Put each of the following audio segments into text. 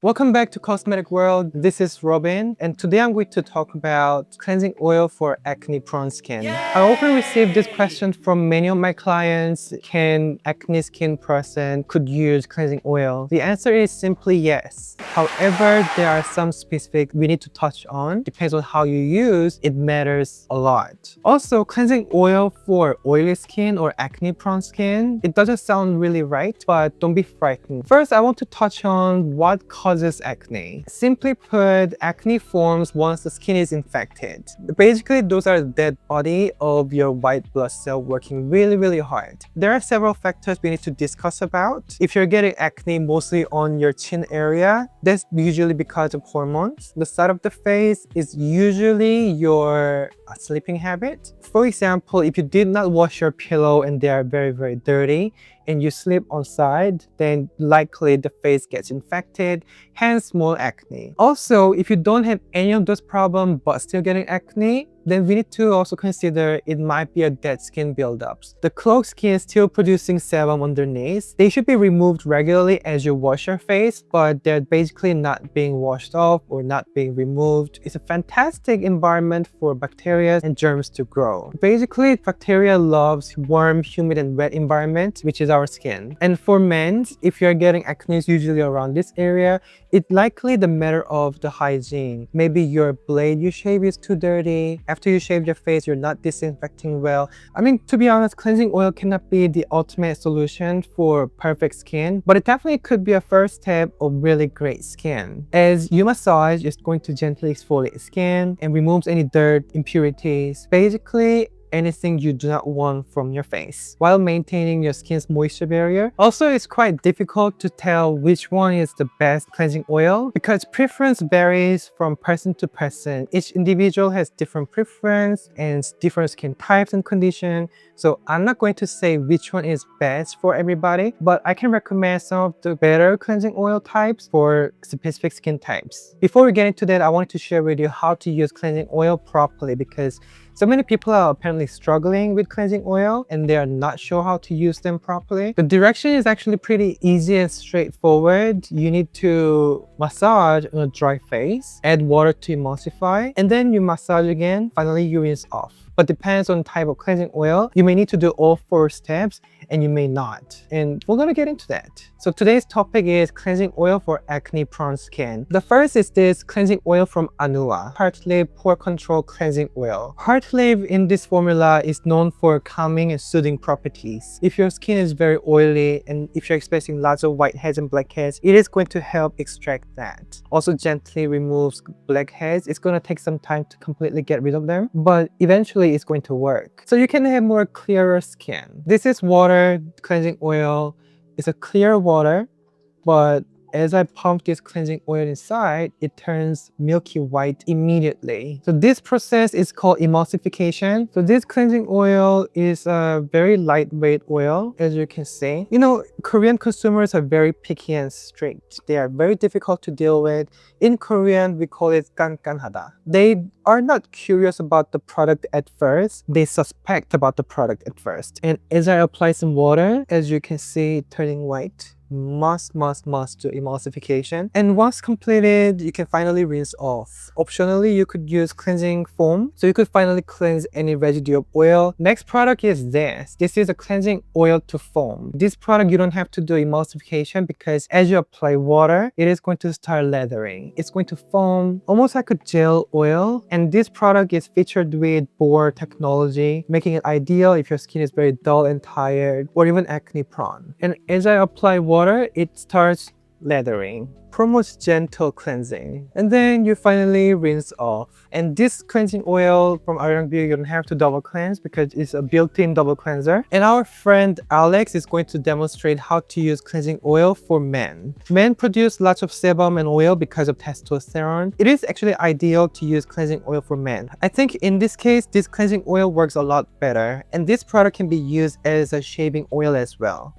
Welcome back to Cosmetic World. This is Robin, and today I'm going to talk about cleansing oil for acne-prone skin. I often receive this question from many of my clients: can acne skin person could use cleansing oil? The answer is simply yes. However, there are some specific we need to touch on. Depends on how you use, it matters a lot. Also, cleansing oil for oily skin or acne-prone skin, it doesn't sound really right, but don't be frightened. First, I want to touch on what causes acne. Simply put, acne forms once the skin is infected. Basically, those are the dead body of your white blood cell working really hard. There are several factors we need to discuss about. If you're getting acne mostly on your chin area, that's usually because of hormones. The side of the face is usually your sleeping habit. For example, if you did not wash your pillow and they are very dirty, and you sleep on side, then likely the face gets infected, hence more acne. Also, if you don't have any of those problems but still getting acne, then we need to also consider it might be a dead skin buildups. The clogged skin is still producing sebum underneath. They should be removed regularly as you wash your face, but they're basically not being washed off or not being removed. It's a fantastic environment for bacteria and germs to grow. Basically, bacteria loves warm, humid, and wet environment, which is our skin. And for men, if you're getting acne usually around this area, it's likely the matter of the hygiene. Maybe your blade you shave is too dirty. After you shave your face, you're not disinfecting well. I mean, to be honest, cleansing oil cannot be the ultimate solution for perfect skin, but it definitely could be a first step of really great skin. As you massage, it's going to gently exfoliate skin and removes any dirt, impurities. Basically, anything you do not want from your face while maintaining your skin's moisture barrier. Also, it's quite difficult to tell which one is the best cleansing oil because preference varies from person to person. Each individual has different preference and different skin types and conditions. So I'm not going to say which one is best for everybody, but I can recommend some of the better cleansing oil types for specific skin types. Before we get into that, I wanted to share with you how to use cleansing oil properly because so many people are apparently struggling with cleansing oil and they are not sure how to use them properly. The direction is actually pretty easy and straightforward. You need to massage on a dry face, add water to emulsify, and then you massage again. Finally, you rinse off. But depends on type of cleansing oil. You may need to do all 4 steps and you may not. And we're gonna get into that. So today's topic is cleansing oil for acne-prone skin. The first is this cleansing oil from Anua, Heartleaf Pore Control Cleansing Oil. Heartleaf in this formula is known for calming and soothing properties. If your skin is very oily and if you're experiencing lots of whiteheads and blackheads, it is going to help extract that. Also gently removes blackheads. It's gonna take some time to completely get rid of them, but eventually it's going to work. So you can have more clearer skin. This is water cleansing oil. It's a clear water, but as I pump this cleansing oil inside, it turns milky white immediately. So this process is called emulsification. So this cleansing oil is a very lightweight oil, as you can see. You know, Korean consumers are very picky and strict. They are very difficult to deal with. In Korean, we call it 깐깐하다. They are not curious about the product at first. They suspect about the product at first. And as I apply some water, as you can see, turning white. Must do emulsification, and once completed you can finally rinse off. Optionally, you could use cleansing foam so you could finally cleanse any residue of oil. Next product is this is a cleansing oil to foam. This product you don't have to do emulsification because as you apply water it is going to start lathering. It's going to foam almost like a gel oil, and this product is featured with Pore technology, making it ideal if your skin is very dull and tired or even acne prone. And as I apply water, it starts lathering, promotes gentle cleansing, and then you finally rinse off. And this cleansing oil from Arirang, you don't have to double cleanse because it's a built-in double cleanser. And our friend Alex is going to demonstrate how to use cleansing oil for men. Men produce lots of sebum and oil because of testosterone. It is actually ideal to use cleansing oil for men. I think in this case, this cleansing oil works a lot better, and this product can be used as a shaving oil as well.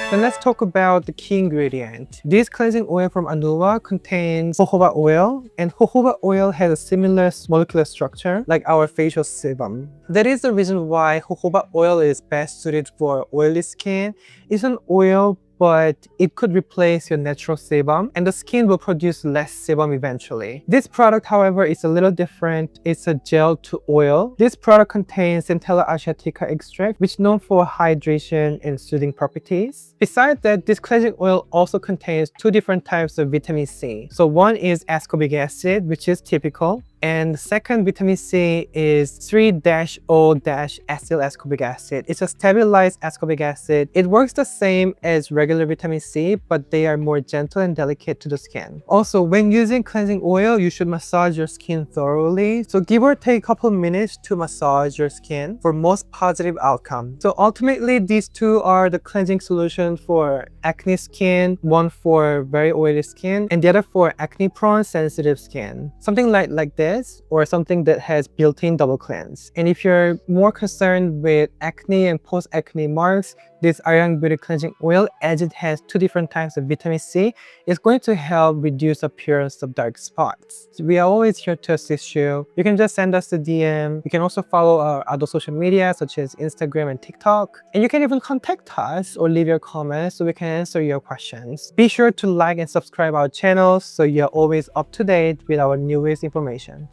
Then let's talk about the key ingredient. This cleansing oil from Anua contains jojoba oil, and jojoba oil has a similar molecular structure like our facial sebum. That is the reason why jojoba oil is best suited for oily skin. It's an oil, but it could replace your natural sebum and the skin will produce less sebum eventually. This product, however, is a little different. It's a gel to oil. This product contains Centella asiatica extract, which is known for hydration and soothing properties. Besides that, this cleansing oil also contains two different types of vitamin C. So one is ascorbic acid, which is typical. And the second vitamin C is 3-O-acyl ascorbic acid. It's a stabilized ascorbic acid. It works the same as regular vitamin C, but they are more gentle and delicate to the skin. Also, when using cleansing oil, you should massage your skin thoroughly. So give or take a couple minutes to massage your skin for most positive outcome. So ultimately, these two are the cleansing solution for acne skin, one for very oily skin, and the other for acne-prone sensitive skin. Something like this, or something that has built-in double cleanse. And if you're more concerned with acne and post-acne marks, this Arirang Beauty Cleansing Oil, as it has two different types of vitamin C, is going to help reduce appearance of dark spots. So we are always here to assist you. You can just send us a DM. You can also follow our other social media such as Instagram and TikTok. And you can even contact us or leave your comments so we can answer your questions. Be sure to like and subscribe our channel so you're always up to date with our newest information.